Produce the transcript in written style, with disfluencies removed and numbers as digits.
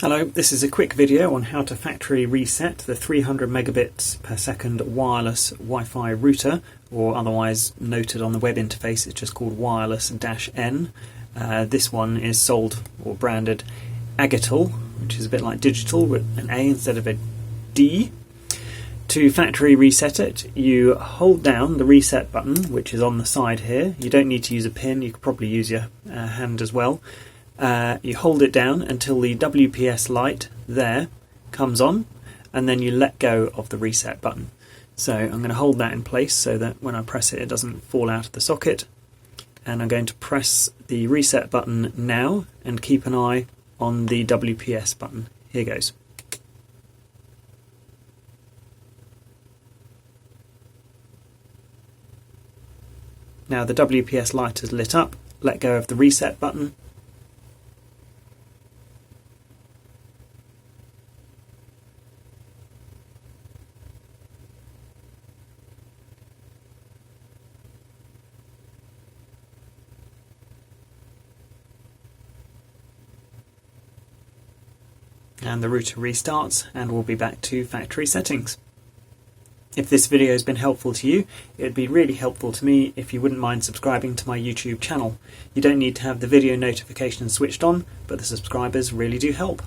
Hello, this is a quick video on how to factory reset the 300 megabits per second wireless Wi-Fi router, or otherwise noted on the web interface, it's just called wireless-N. This one is sold or branded Aigital, which is a bit like digital with an A instead of a D. To factory reset it, you hold down the reset button, which is on the side here. You don't need to use a pin, you could probably use your hand as well. You hold it down until the WPS light there comes on, and then you let go of the reset button. So I'm going to hold that in place so that when I press it, it doesn't fall out of the socket. And I'm going to press the reset button now and keep an eye on the WPS button. Here goes. Now the WPS light has lit up. Let go of the reset button. And the router restarts and we'll be back to factory settings. If this video has been helpful to you, it would be really helpful to me if you wouldn't mind subscribing to my YouTube channel. You don't need to have the video notifications switched on, but the subscribers really do help.